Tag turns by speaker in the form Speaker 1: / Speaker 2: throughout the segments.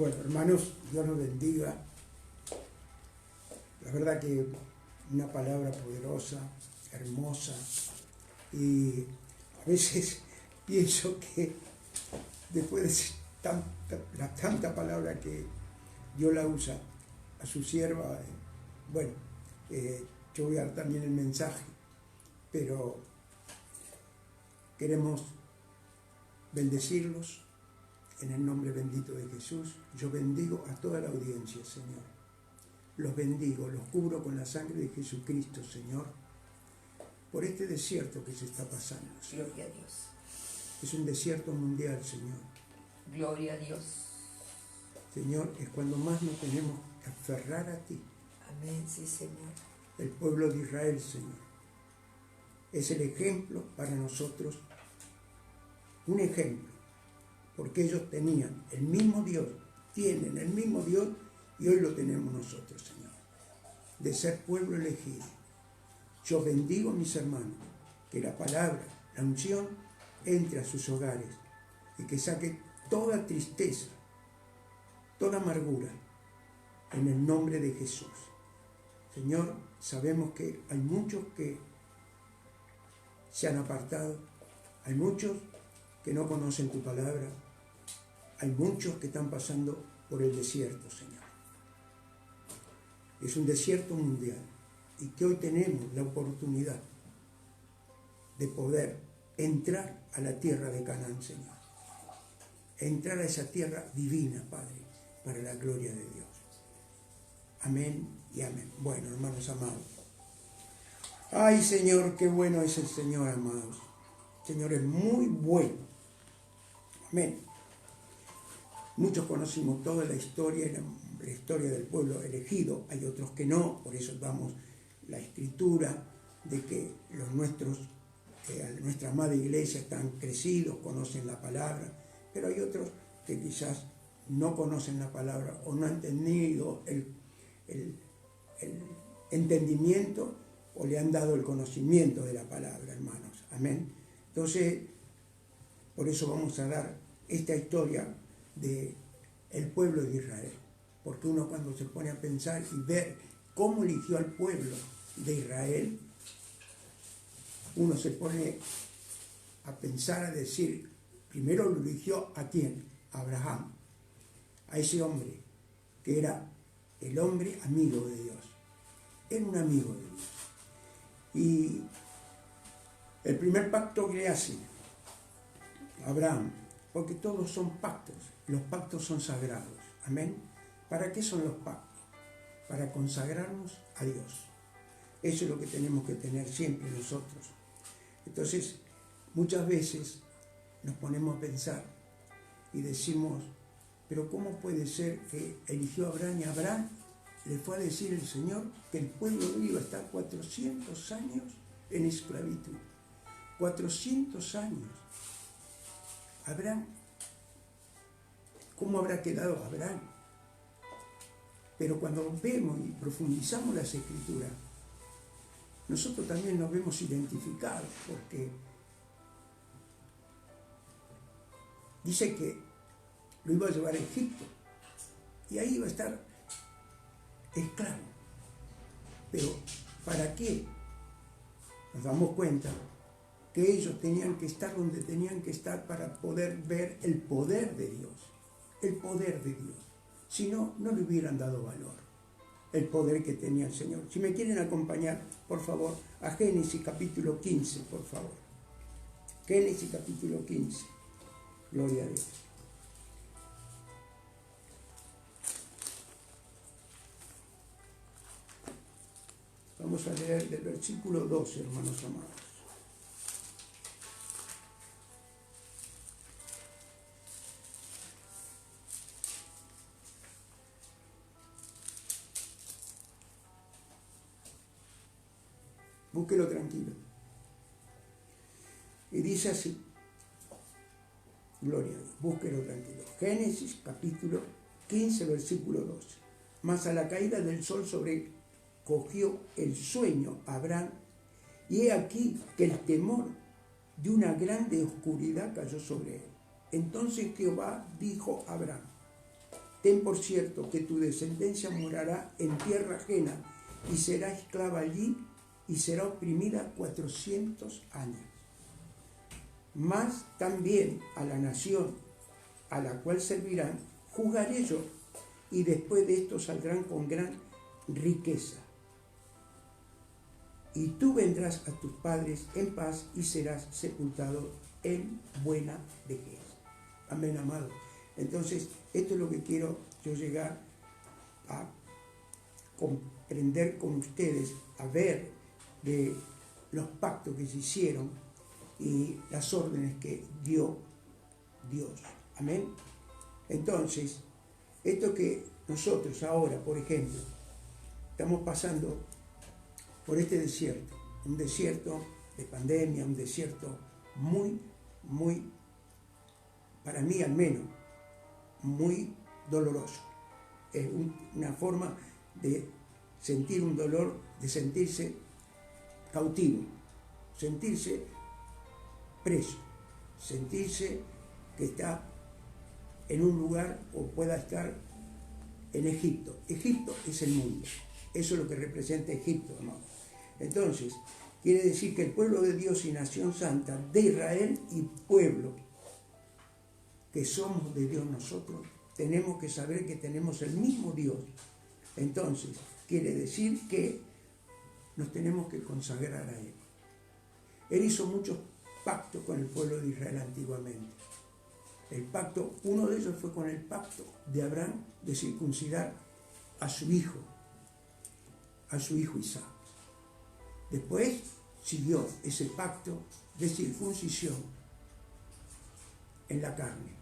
Speaker 1: Bueno, hermanos, Dios los bendiga. La verdad que una palabra poderosa, hermosa, y a veces pienso que después de tanta palabra que Dios la usa a su sierva, yo voy a dar también el mensaje, pero queremos bendecirlos en el nombre bendito de Jesús. Yo bendigo a toda la audiencia, Señor. Los bendigo, los cubro con la sangre de Jesucristo, Señor, por este desierto que se está pasando, Señor.
Speaker 2: Gloria a Dios.
Speaker 1: Es un desierto mundial, Señor.
Speaker 2: Gloria a Dios.
Speaker 1: Señor, es cuando más nos tenemos que aferrar a ti.
Speaker 2: Amén, sí, Señor.
Speaker 1: El pueblo de Israel, Señor, es el ejemplo para nosotros, un ejemplo, porque ellos tenían el mismo Dios, tienen el mismo Dios, y hoy lo tenemos nosotros, Señor, de ser pueblo elegido. Yo bendigo a mis hermanos, que la palabra, la unción, entre a sus hogares y que saque toda tristeza, toda amargura, en el nombre de Jesús. Señor, sabemos que hay muchos que se han apartado, hay muchos que no conocen tu palabra, hay muchos que están pasando por el desierto, Señor. Es un desierto mundial y que hoy tenemos la oportunidad de poder entrar a la tierra de Canaán, Señor. Entrar a esa tierra divina, Padre, para la gloria de Dios. Amén y amén. Bueno, hermanos amados. Ay, Señor, qué bueno es el Señor, amados. El Señor es muy bueno. Amén. Muchos conocimos toda la historia del pueblo elegido. Hay otros que no, por eso damos la escritura de que nuestra amada iglesia están crecidos, conocen la palabra, pero hay otros que quizás no conocen la palabra o no han tenido el entendimiento o le han dado el conocimiento de la palabra, hermanos. Amén. Entonces, por eso vamos a dar esta historia de el pueblo de Israel, porque uno cuando se pone a pensar y ver cómo eligió al pueblo de Israel, uno se pone a pensar, a decir, primero lo eligió ¿a quién? A Abraham, a ese hombre que era el hombre amigo de Dios, era un amigo de Dios. Y el primer pacto que le hace Abraham, porque todos son pactos, los pactos son sagrados, amén. ¿Para qué son los pactos? Para consagrarnos a Dios. Eso es lo que tenemos que tener siempre nosotros. Entonces, muchas veces nos ponemos a pensar y decimos, pero ¿cómo puede ser que eligió a Abraham y a Abraham le fue a decir el Señor que el pueblo iba a estar 400 años en esclavitud? 400 años. Abraham, ¿cómo habrá quedado Abraham? Pero cuando vemos y profundizamos las escrituras, nosotros también nos vemos identificados, porque dice que lo iba a llevar a Egipto y ahí iba a estar esclavo. Pero ¿para qué? Nos damos cuenta que ellos tenían que estar donde tenían que estar para poder ver el poder de Dios. El poder de Dios. Si no, no le hubieran dado valor. El poder que tenía el Señor. Si me quieren acompañar, por favor, a Génesis capítulo 15, por favor. Génesis capítulo 15. Gloria a Dios. Vamos a leer del versículo 12, hermanos amados. Búsquelo tranquilo. Y dice así, gloria a Dios, búsquelo tranquilo. Génesis capítulo 15, versículo 12. Mas a la caída del sol sobrecogió el sueño a Abraham, y he aquí que el temor de una grande oscuridad cayó sobre él. Entonces Jehová dijo a Abraham, ten por cierto que tu descendencia morará en tierra ajena y será esclava allí y será oprimida 400 años. Mas también a la nación a la cual servirán, juzgaré yo, y después de esto saldrán con gran riqueza. Y tú vendrás a tus padres en paz y serás sepultado en buena vejez. Amén, amado. Entonces, esto es lo que quiero yo llegar a comprender con ustedes, a ver de los pactos que se hicieron y las órdenes que dio Dios. Amén. Entonces, esto que nosotros ahora, por ejemplo, estamos pasando por este desierto, un desierto de pandemia, un desierto muy, para mí al menos, muy doloroso. Es una forma de sentir un dolor, de sentirse cautivo, sentirse preso, sentirse que está en un lugar o pueda estar en Egipto. Egipto es el mundo. Eso es lo que representa Egipto, ¿no? Entonces, quiere decir que el pueblo de Dios y nación santa de Israel y pueblo que somos de Dios nosotros, tenemos que saber que tenemos el mismo Dios. Entonces, quiere decir que nos tenemos que consagrar a Él. Él hizo muchos pactos con el pueblo de Israel antiguamente. El pacto, uno de ellos fue con el pacto de Abraham de circuncidar a su hijo Isaac. Después siguió ese pacto de circuncisión en la carne.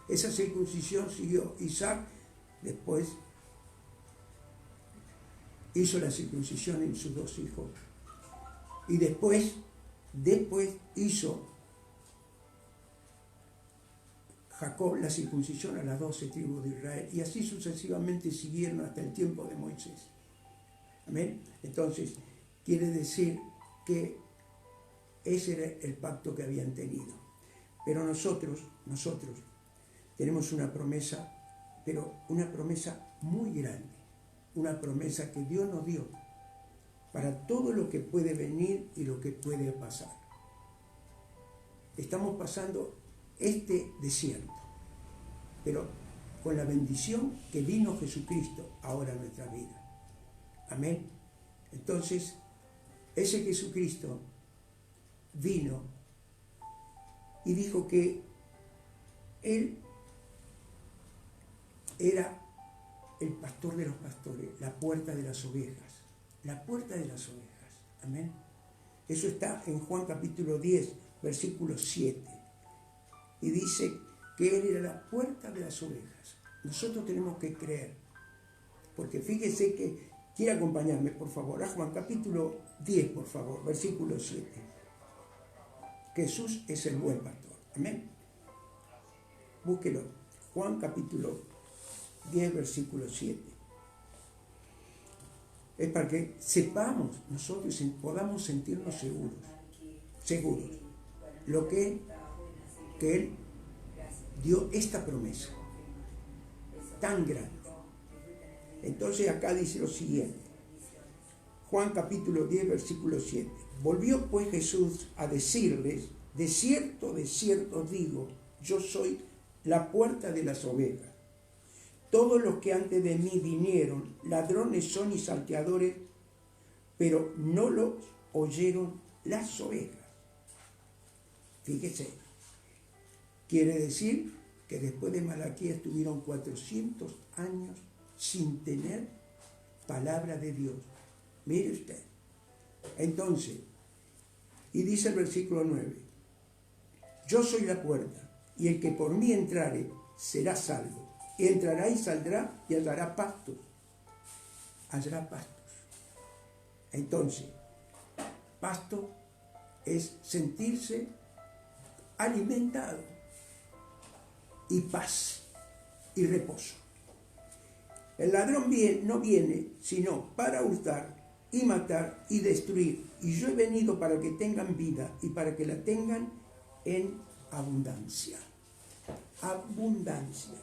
Speaker 1: Esa circuncisión siguió Isaac, después hizo la circuncisión en sus dos hijos. Y después hizo Jacob la circuncisión a las 12 tribus de Israel, y así sucesivamente siguieron hasta el tiempo de Moisés. Amén. Entonces, quiere decir que ese era el pacto que habían tenido. Pero nosotros tenemos una promesa, pero una promesa muy grande, una promesa que Dios nos dio para todo lo que puede venir y lo que puede pasar. Estamos pasando este desierto, pero con la bendición que vino Jesucristo ahora en nuestra vida. Amén. Entonces, ese Jesucristo vino y dijo que Él era el pastor de los pastores, la puerta de las ovejas. La puerta de las ovejas. Amén. Eso está en Juan capítulo 10, versículo 7. Y dice que Él era la puerta de las ovejas. Nosotros tenemos que creer. Porque fíjese que, quiere acompañarme, por favor, a Juan capítulo 10, por favor, versículo 7. Jesús es el buen pastor. Amén. Búsquelo. Juan capítulo 10, versículo 7. Es para que sepamos nosotros y podamos sentirnos seguros. Lo que Él dio esta promesa tan grande. Entonces acá dice lo siguiente. Juan capítulo 10, versículo 7. Volvió pues Jesús a decirles: de cierto os digo, yo soy la puerta de las ovejas. Todos los que antes de mí vinieron, ladrones son y salteadores, pero no los oyeron las ovejas. Fíjese, quiere decir que después de Malaquías estuvieron 400 años sin tener palabra de Dios. Mire usted. Entonces, y dice el versículo 9, yo soy la puerta, y el que por mí entrare será salvo. Entrará y saldrá y hallará pastos. Hallará pastos. Entonces, pasto es sentirse alimentado, y paz y reposo. El ladrón no viene sino para hurtar y matar y destruir. Y yo he venido para que tengan vida y para que la tengan en abundancia. Abundancia.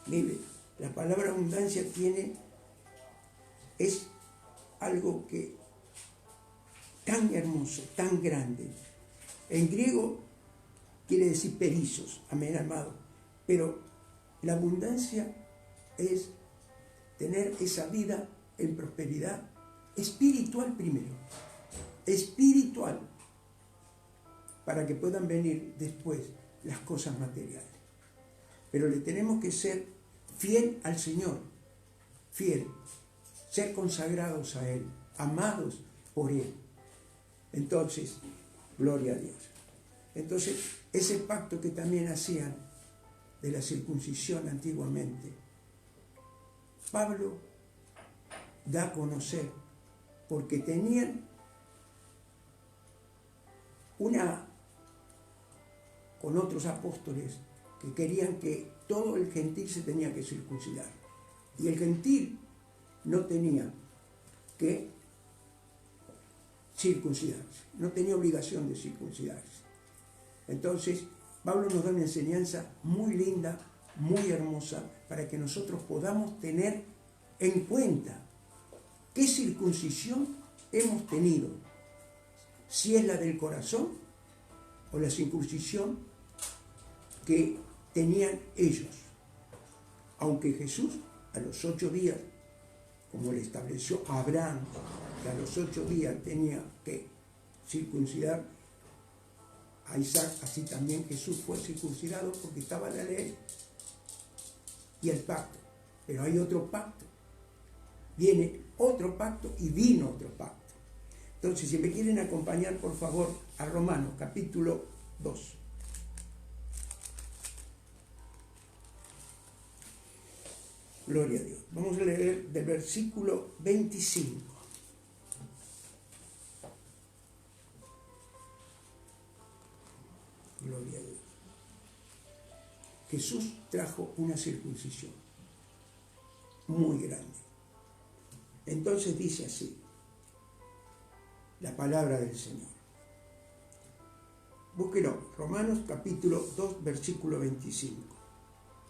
Speaker 1: Mire, La palabra abundancia es algo que tan hermoso, tan grande. En griego quiere decir perizos, amén, amado. Pero la abundancia es tener esa vida en prosperidad espiritual primero, espiritual, para que puedan venir después las cosas materiales. Pero le tenemos que ser fiel al Señor, fiel, ser consagrados a Él, amados por Él. Entonces, gloria a Dios. Entonces, ese pacto que también hacían de la circuncisión antiguamente, Pablo da a conocer, porque tenían con otros apóstoles que querían que todo el gentil se tenía que circuncidar. Y el gentil no tenía que circuncidarse, no tenía obligación de circuncidarse. Entonces, Pablo nos da una enseñanza muy linda, muy hermosa, para que nosotros podamos tener en cuenta qué circuncisión hemos tenido, si es la del corazón o la circuncisión que tenían ellos. Aunque Jesús a los 8 días, como le estableció a Abraham, que a los 8 días tenía que circuncidar a Isaac, así también Jesús fue circuncidado porque estaba la ley y el pacto. Pero hay otro pacto. Viene otro pacto y vino otro pacto. Entonces, si me quieren acompañar, por favor, a Romanos, capítulo 2. Gloria a Dios. Vamos a leer del versículo 25. Gloria a Dios. Jesús trajo una circuncisión muy grande. Entonces dice así la palabra del Señor. Búsquelo, Romanos capítulo 2, versículo 25.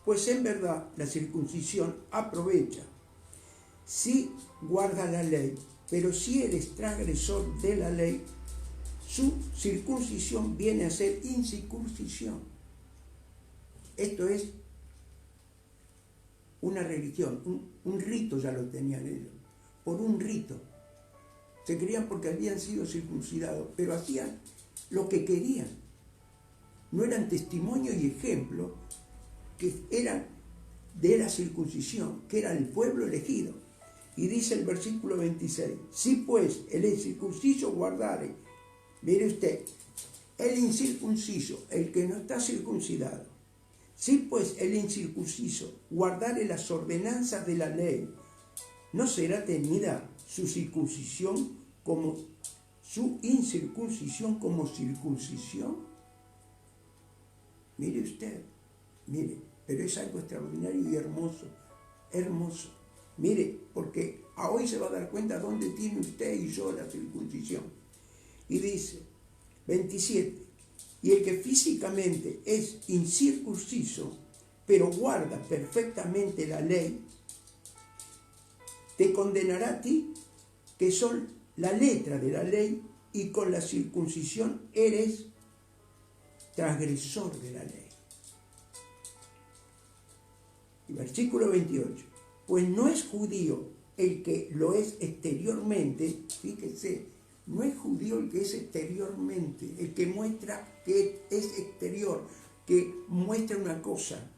Speaker 1: Pues en verdad la circuncisión aprovecha si guarda la ley, pero si eres transgresor de la ley, su circuncisión viene a ser incircuncisión. Esto es una religión, un rito, ya lo tenían ellos, por un rito. Se creían porque habían sido circuncidados, pero hacían lo que querían. No eran testimonio y ejemplo que eran de la circuncisión, que era el pueblo elegido. Y dice el versículo 26, si pues el incircunciso guardare, mire usted, el incircunciso, el que no está circuncidado, si pues el incircunciso guardare las ordenanzas de la ley, ¿no será tenida su circuncisión como su incircuncisión como circuncisión? Mire usted, mire, pero es algo extraordinario y hermoso, hermoso. Mire, porque a hoy se va a dar cuenta dónde tiene usted y yo la circuncisión. Y dice, 27, y el que físicamente es incircunciso, pero guarda perfectamente la ley, te condenará a ti, que son la letra de la ley, y con la circuncisión eres transgresor de la ley. Y versículo 28, pues no es judío el que lo es exteriormente, fíjese, no es judío el que es exteriormente, el que muestra que es exterior, que muestra una cosa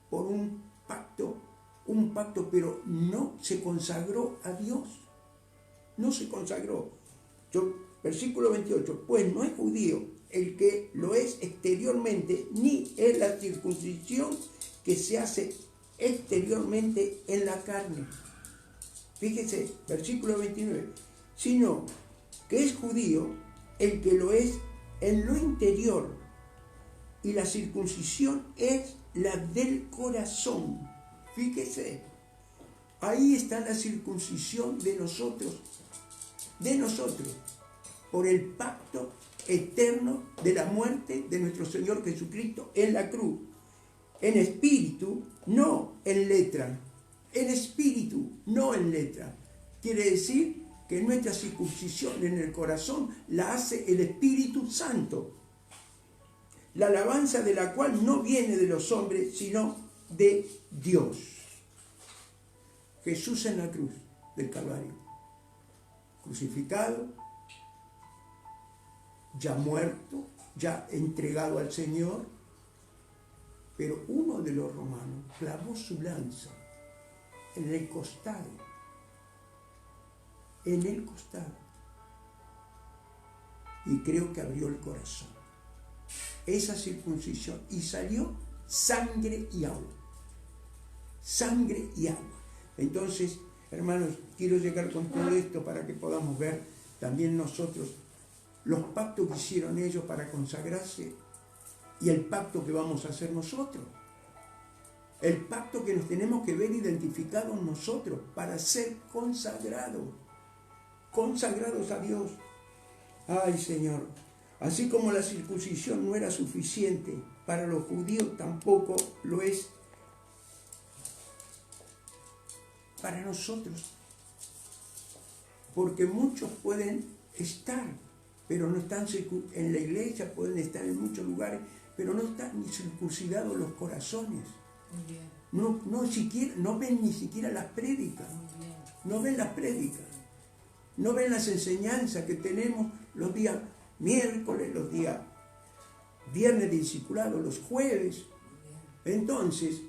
Speaker 1: por un pacto, pero no se consagró a Dios, no se consagró. Versículo 28, pues no es judío el que lo es exteriormente, ni es la circuncisión que se hace exteriormente en la carne. Fíjese, versículo 29, sino que es judío el que lo es en lo interior, y la circuncisión es la del corazón. Fíjese, ahí está la circuncisión de nosotros, por el pacto eterno de la muerte de nuestro Señor Jesucristo en la cruz. en espíritu, no en letra. En espíritu, no en letra. Quiere decir que nuestra circuncisión en el corazón la hace el Espíritu Santo. La alabanza de la cual no viene de los hombres, sino de Dios. Jesús en la cruz del Calvario, crucificado, ya muerto, ya entregado al Señor, pero uno de los romanos clavó su lanza en el costado, y creo que abrió el corazón, esa circuncisión, y salió sangre y agua, sangre y agua. Entonces, hermanos, quiero llegar con todo esto para que podamos ver también nosotros los pactos que hicieron ellos para consagrarse y el pacto que vamos a hacer nosotros. El pacto que nos tenemos que ver identificados nosotros para ser consagrados a Dios. Ay, Señor, así como la circuncisión no era suficiente para los judíos, tampoco lo es para nosotros. Porque muchos pueden estar, pero no están en la iglesia, pueden estar en muchos lugares, pero no están ni circuncidados los corazones. No ven ni siquiera las prédicas. No ven las prédicas. No ven las enseñanzas que tenemos los días miércoles, los días viernes de discipulado, los jueves. Entonces,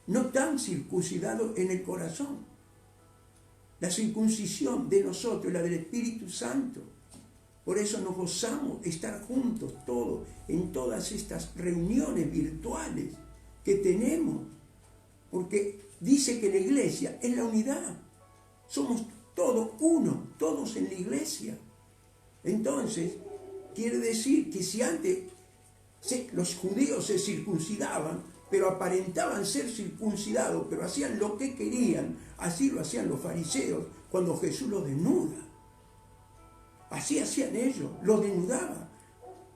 Speaker 1: no están circuncidados en el corazón. La circuncisión de nosotros, la del Espíritu Santo. Por eso nos gozamos estar juntos todos en todas estas reuniones virtuales que tenemos. Porque dice que la iglesia es la unidad. Somos todos uno, todos en la iglesia. Entonces, quiere decir que si antes los judíos se circuncidaban, pero aparentaban ser circuncidados, pero hacían lo que querían, así lo hacían los fariseos cuando Jesús los desnuda. Así hacían ellos, los desnudaban.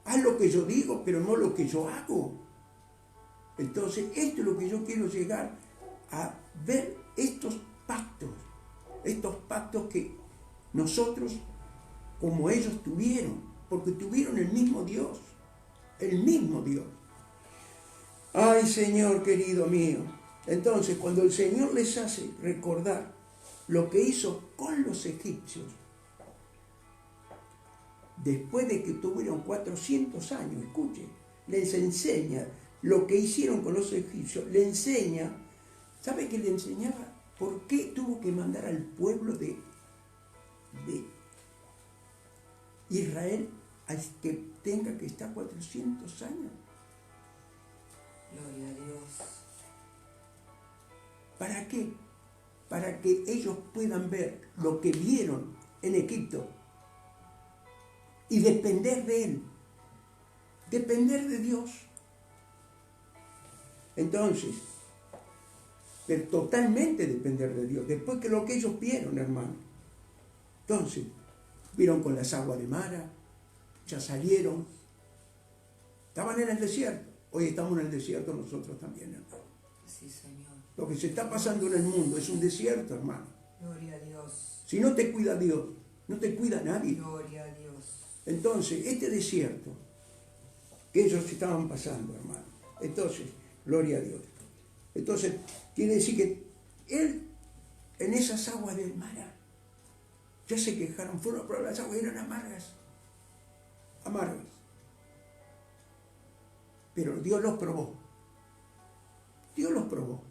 Speaker 1: Haz lo que yo digo, pero no lo que yo hago. Entonces, esto es lo que yo quiero llegar a ver, estos pactos que nosotros, como ellos tuvieron, porque tuvieron el mismo Dios. Ay, Señor querido mío. Entonces, cuando el Señor les hace recordar lo que hizo con los egipcios, después de que tuvieron 400 años, escuchen, les enseña lo que hicieron con los egipcios, le enseña, ¿sabe qué le enseñaba? ¿Por qué tuvo que mandar al pueblo de Israel a que tenga que estar 400 años?
Speaker 2: Gloria a Dios.
Speaker 1: ¿Para qué? Para que ellos puedan ver lo que vieron en Egipto y depender de Él, depender de Dios. Entonces, pero totalmente depender de Dios, después que lo que ellos vieron, hermano. Entonces, vieron con las aguas de Mara, ya salieron, estaban en el desierto. Hoy estamos en el desierto nosotros también, hermano.
Speaker 2: Sí, Señor.
Speaker 1: Lo que se está pasando en el mundo es un desierto, hermano.
Speaker 2: Gloria a Dios.
Speaker 1: Si no te cuida Dios, no te cuida nadie.
Speaker 2: Gloria a Dios.
Speaker 1: Entonces, este desierto que ellos estaban pasando, hermano. Entonces, gloria a Dios. Entonces, quiere decir que Él, en esas aguas del mar, ya se quejaron, fueron a probar las aguas y eran amargas. Amargas. Pero Dios los probó. Dios los probó.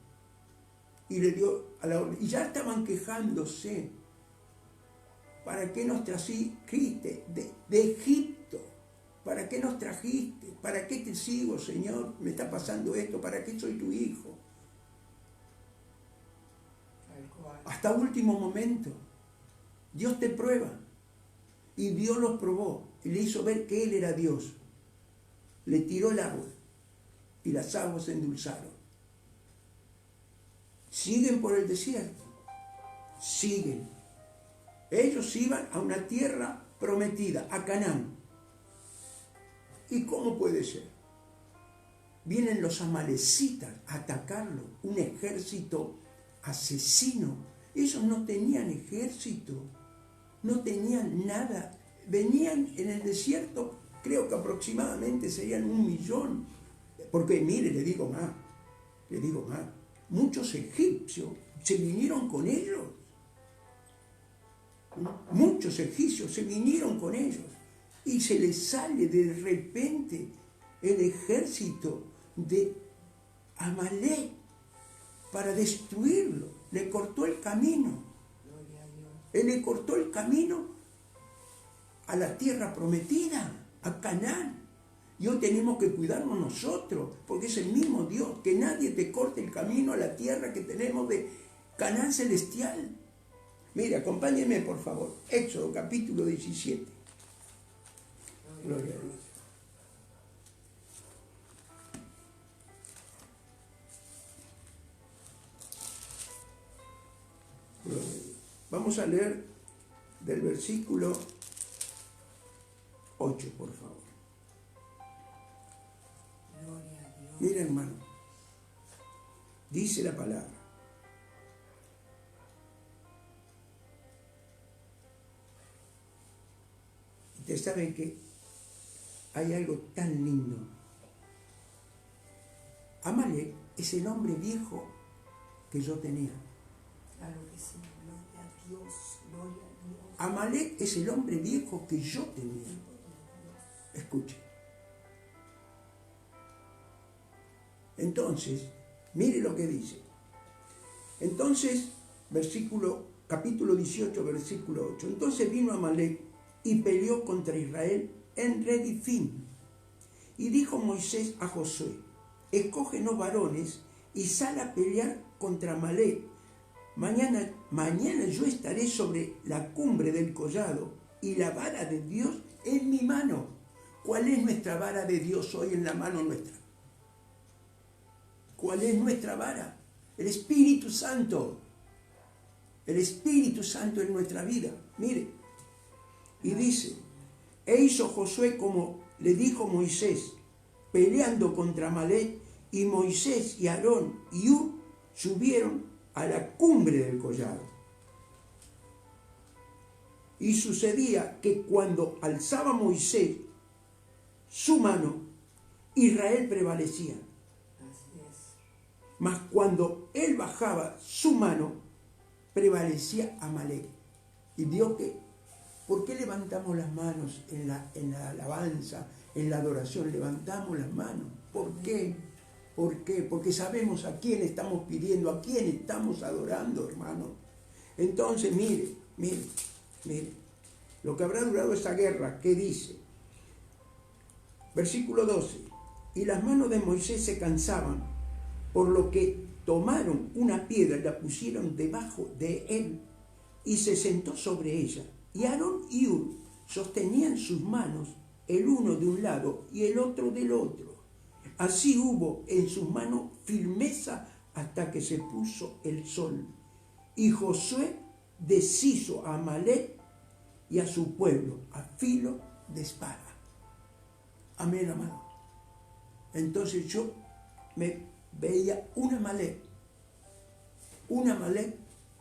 Speaker 1: Y le dio a la orden. Y ya estaban quejándose. ¿Para qué nos trajiste de Egipto? ¿Para qué nos trajiste? ¿Para qué te sigo, Señor? Me está pasando esto. ¿Para qué soy tu hijo? Hasta último momento. Dios te prueba. Y Dios los probó. Y le hizo ver que Él era Dios. Le tiró el agua. Y las aguas se endulzaron. Siguen por el desierto. Siguen. Ellos iban a una tierra prometida, a Canaán. ¿Y cómo puede ser? vienen los amalecitas a atacarlo, un ejército asesino. Ellos no tenían ejército, no tenían nada. Venían en el desierto, creo que aproximadamente serían 1 millón. Porque mire, le digo más, muchos egipcios se vinieron con ellos. Muchos egipcios se vinieron con ellos. Y se les sale de repente el ejército de Amalek para destruirlo. Le cortó el camino. Él le cortó el camino a la tierra prometida, a Canaán. Y hoy tenemos que cuidarnos nosotros, porque es el mismo Dios. Que nadie te corte el camino a la tierra que tenemos de Canaán celestial. Mire, acompáñenme por favor. Éxodo capítulo 17. Gloria a Dios. Gloria a Dios. Vamos a leer del versículo 8, por favor. Mira, hermano, dice la palabra: ustedes saben que hay algo tan lindo. Amalek es el hombre viejo que yo tenía.
Speaker 2: Claro que sí, gloria a Dios, gloria a Dios.
Speaker 1: Amalek es el hombre viejo que yo tenía. Escuche. Entonces, mire lo que dice. Entonces, capítulo 18, versículo 8. Entonces vino Amalek y peleó contra Israel en Redifim. Y dijo Moisés a Josué: escógenos varones y sal a pelear contra Amalek. Mañana yo estaré sobre la cumbre del collado y la vara de Dios en mi mano. ¿Cuál es nuestra vara de Dios hoy en la mano nuestra? ¿Cuál es nuestra vara? El Espíritu Santo. El Espíritu Santo en nuestra vida. Mire. Y dice: e hizo Josué como le dijo Moisés, peleando contra Amalek, y Moisés y Aarón y Hur subieron a la cumbre del collado. Y sucedía que cuando alzaba Moisés su mano, Israel prevalecía. Mas cuando él bajaba su mano, prevalecía Amalek. Y vio que, ¿por qué levantamos las manos en la alabanza, en la adoración? Levantamos las manos. ¿Por qué? ¿Por qué? Porque sabemos a quién estamos pidiendo, a quién estamos adorando, hermano. Entonces, mire, lo que habrá durado esa guerra, ¿qué dice? Versículo 12. Y las manos de Moisés se cansaban, por lo que tomaron una piedra y la pusieron debajo de él, y se sentó sobre ella. Y Aarón y Hur sostenían sus manos, el uno de un lado y el otro del otro. Así hubo en sus manos firmeza hasta que se puso el sol. Y Josué deshizo a Amalek y a su pueblo a filo de espada. Amén, amado. Entonces yo me veía un Amalek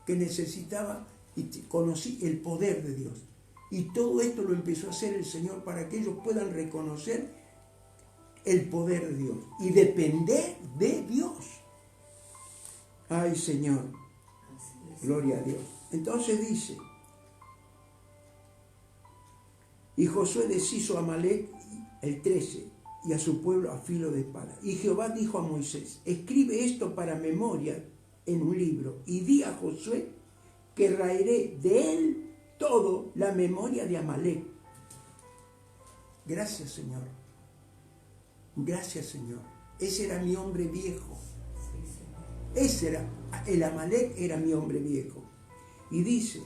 Speaker 1: que necesitaba, y conocí el poder de Dios. Y todo esto lo empezó a hacer el Señor para que ellos puedan reconocer el poder de Dios y depender de Dios. Ay, Señor, gloria a Dios. Entonces dice: y Josué deshizo a Amalek, el 13, y a su pueblo a filo de espada. Y Jehová dijo a Moisés: escribe esto para memoria en un libro, y di a Josué que raeré de él todo la memoria de Amalek. Gracias, Señor. Gracias, Señor. Ese era mi hombre viejo. Ese era, el Amalek era mi hombre viejo. Y dice: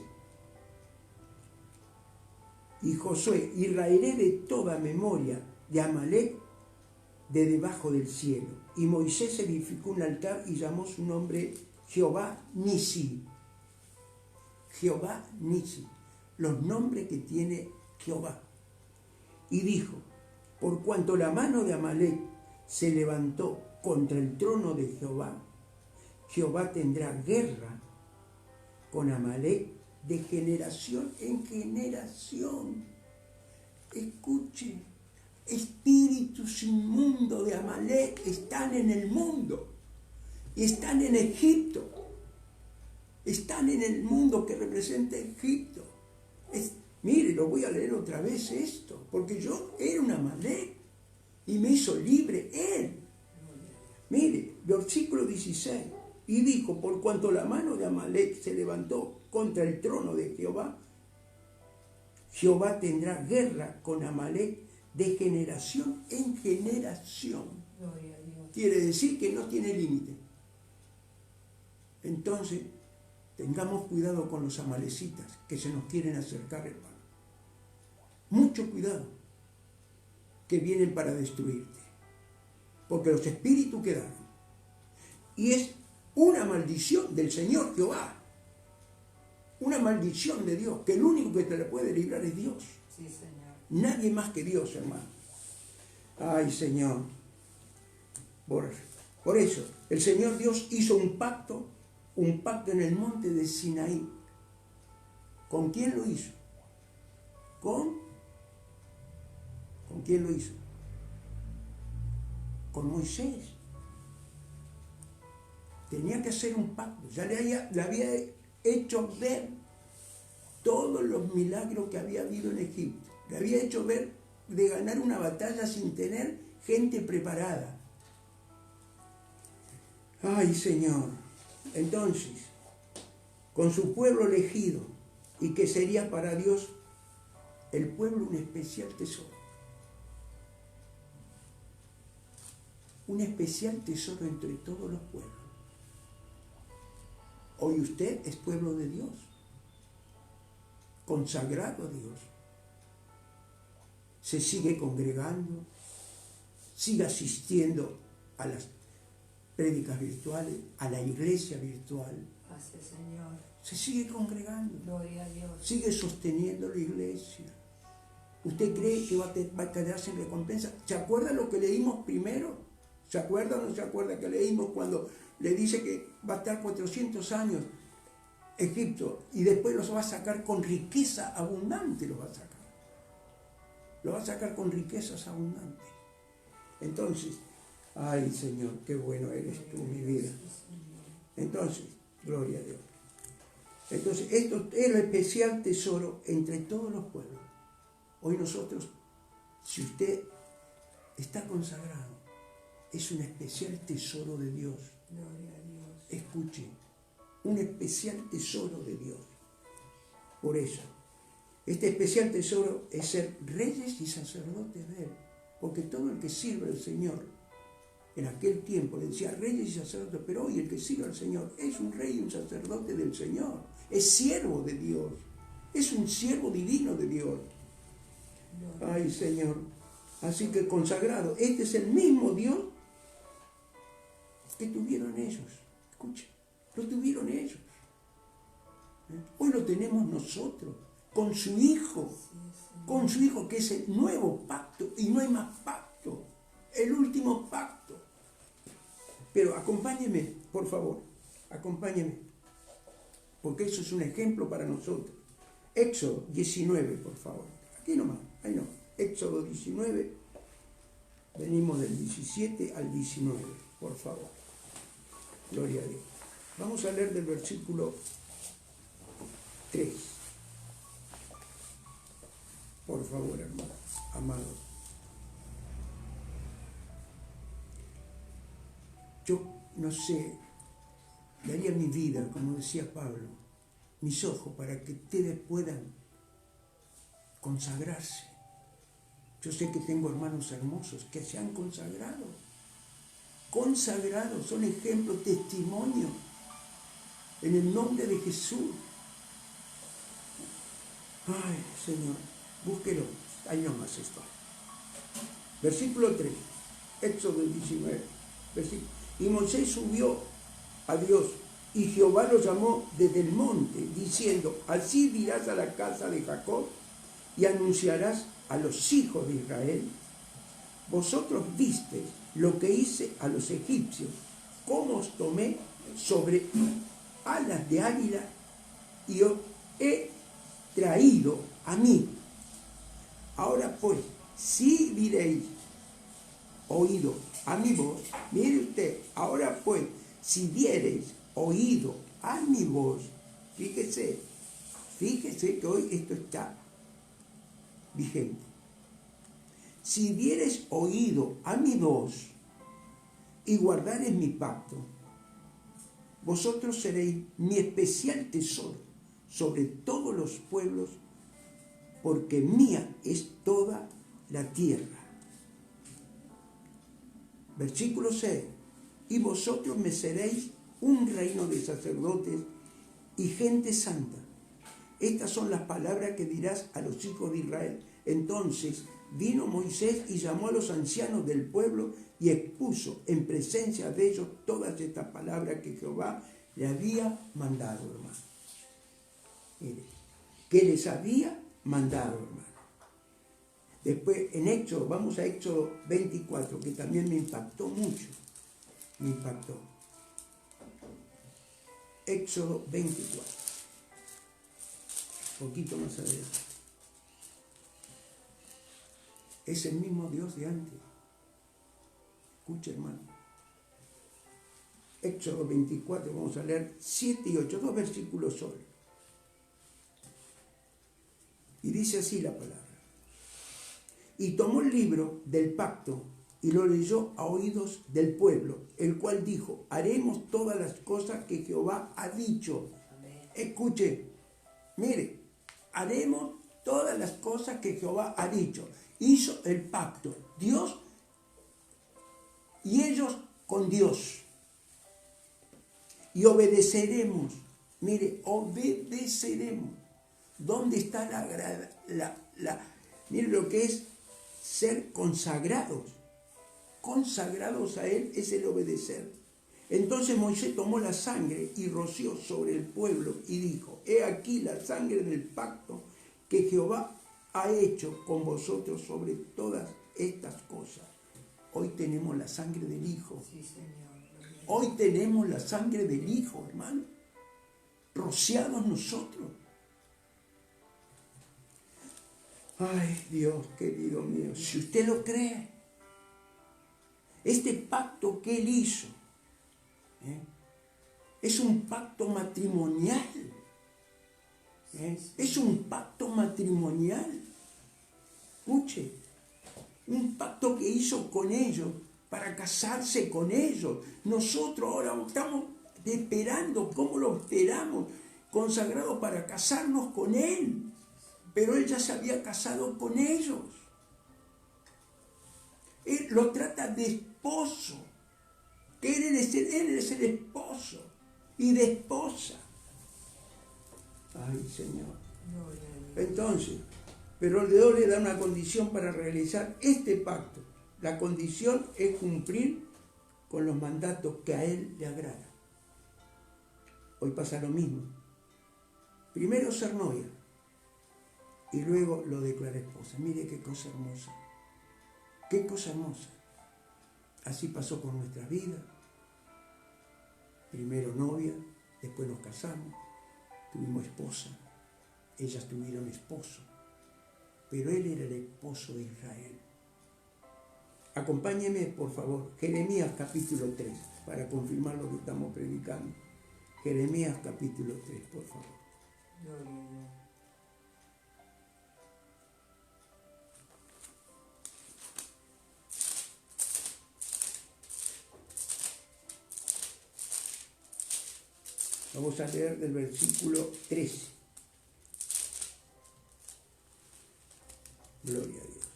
Speaker 1: y Josué, y raeré de toda memoria de Amalek de debajo del cielo. Y Moisés edificó un altar y llamó su nombre Jehová Nisi. Jehová Nisi. Los nombres que tiene Jehová. Y dijo: por cuanto la mano de Amalek se levantó contra el trono de Jehová, Jehová tendrá guerra con Amalek de generación en generación. Escuche, espíritus inmundos de Amalek están en el mundo y están en Egipto. Están en el mundo que representa Egipto. Mire, lo voy a leer otra vez esto, porque yo era un Amalek y me hizo libre él. Mire, versículo 16. Y dijo, por cuanto la mano de Amalek se levantó contra el trono de Jehová, Jehová tendrá guerra con Amalek de generación en generación. Quiere decir que no tiene límite. Entonces, tengamos cuidado con los amalecitas que se nos quieren acercar, hermano. Mucho cuidado, que vienen para destruirte. Porque los espíritus quedaron. Y es una maldición del Señor Jehová. Una maldición de Dios, que el único que te la puede librar es Dios.
Speaker 2: Sí, Señor.
Speaker 1: Nadie más que Dios, hermano. Ay, Señor. Por eso, el Señor Dios hizo un pacto en el monte de Sinaí. ¿Con quién lo hizo? ¿Con quién lo hizo? Con Moisés. Tenía que hacer un pacto. Ya le había hecho ver todos los milagros que había habido en Egipto. Le había hecho ver de ganar una batalla sin tener gente preparada. Ay, Señor. Entonces, con su pueblo elegido, y que sería para Dios el pueblo un especial tesoro. Un especial tesoro entre todos los pueblos. Hoy usted es pueblo de Dios, consagrado a Dios. Se sigue congregando, sigue asistiendo a las prédicas virtuales, a la iglesia virtual.
Speaker 2: Gracias, Señor.
Speaker 1: Se sigue congregando.
Speaker 2: Gloria a Dios.
Speaker 1: Sigue sosteniendo la iglesia. ¿Usted cree que va a quedarse en recompensa? ¿Se acuerda lo que leímos primero? ¿Se acuerda o no se acuerda que leímos cuando le dice que va a estar 400 años Egipto y después los va a sacar con riqueza abundante? Los va a sacar. Lo va a sacar con riquezas abundantes. Entonces, ay, Señor, qué bueno eres tú, mi vida. Entonces, gloria a Dios. Entonces, esto es el especial tesoro entre todos los pueblos. Hoy nosotros, si usted está consagrado, es un especial tesoro de Dios.
Speaker 2: Gloria a Dios.
Speaker 1: Escuche, un especial tesoro de Dios. Por eso, este especial tesoro es ser reyes y sacerdotes de Él. Porque todo el que sirve al Señor, en aquel tiempo le decía reyes y sacerdotes, pero hoy el que sirve al Señor es un rey y un sacerdote del Señor. Es siervo de Dios. Es un siervo divino de Dios. Ay, Señor. Así que consagrado, este es el mismo Dios que tuvieron ellos. Escucha, lo tuvieron ellos. Hoy lo tenemos nosotros, con su Hijo. Con su Hijo, que es el nuevo pacto, y no hay más pacto. El último pacto. Pero acompáñeme, por favor, acompáñeme. Porque eso es un ejemplo para nosotros. Éxodo 19, por favor. Aquí nomás, ahí no. Éxodo 19. Venimos del 17 al 19, por favor. Gloria a Dios. Vamos a leer del versículo 3. Por favor, hermano, amado. Yo no sé, daría mi vida, como decía Pablo, mis ojos para que ustedes puedan consagrarse. Yo sé que tengo hermanos hermosos que se han consagrado. Consagrados, son ejemplos, testimonios. En el nombre de Jesús. Ay, Señor, búsquelo. Ahí nomás está. Versículo 3. Éxodo 19. Y Moisés subió a Dios, y Jehová lo llamó desde el monte, diciendo, así dirás a la casa de Jacob, y anunciarás a los hijos de Israel, vosotros visteis lo que hice a los egipcios, cómo os tomé sobre alas de águila y os he traído a mí. Ahora pues, si diréis oído a mi voz, mire usted, ahora pues, si diereis oído a mi voz, fíjese que hoy esto está vigente. Si diereis oído a mi voz y guardareis mi pacto, vosotros seréis mi especial tesoro sobre todos los pueblos, porque mía es toda la tierra. Versículo 6. Y vosotros me seréis un reino de sacerdotes y gente santa. Estas son las palabras que dirás a los hijos de Israel. Entonces vino Moisés y llamó a los ancianos del pueblo y expuso en presencia de ellos todas estas palabras que Jehová le había mandado, hermano. Mire, que les había mandado, hermano. Después, en Éxodo, vamos a Éxodo 24, que también me impactó mucho. Me impactó. Éxodo 24. Un poquito más adelante. Es el mismo Dios de antes. Escucha, hermano. Éxodo 24, vamos a leer 7 y 8, 2 versículos solo. Y dice así la palabra. Y tomó el libro del pacto y lo leyó a oídos del pueblo, el cual dijo, haremos todas las cosas que Jehová ha dicho. Amén. Escuche, mire, haremos todas las cosas que Jehová ha dicho. Hizo el pacto, Dios y ellos con Dios. Y obedeceremos, mire, obedeceremos. ¿Dónde está mire lo que es ser consagrados? Consagrados a Él es el obedecer. Entonces Moisés tomó la sangre y roció sobre el pueblo y dijo, he aquí la sangre del pacto que Jehová ha hecho con vosotros sobre todas estas cosas. Hoy tenemos la sangre del Hijo. Sí, Señor. Hoy tenemos la sangre del Hijo, hermano. Rociados nosotros. Ay, Dios querido mío, si usted lo cree, este pacto que Él hizo, es un pacto matrimonial. Es un pacto matrimonial. Escuche, un pacto que hizo con ellos para casarse con ellos. Nosotros ahora estamos esperando, ¿cómo lo esperamos? Consagrados para casarnos con Él. Pero Él ya se había casado con ellos. Él lo trata de esposo. Él es el esposo y de esposa. Ay, Señor. Entonces, pero Dios le da una condición para realizar este pacto. La condición es cumplir con los mandatos que a Él le agrada. Hoy pasa lo mismo. Primero ser novia. Y luego lo declara esposa. Mire qué cosa hermosa. Qué cosa hermosa. Así pasó con nuestras vidas. Primero novia, después nos casamos, tuvimos esposa, ellas tuvieron esposo, pero Él era el esposo de Israel. Acompáñeme, por favor, Jeremías capítulo 3, para confirmar lo que estamos predicando. Jeremías capítulo 3, por favor. Vamos a leer del versículo 13. Gloria a Dios.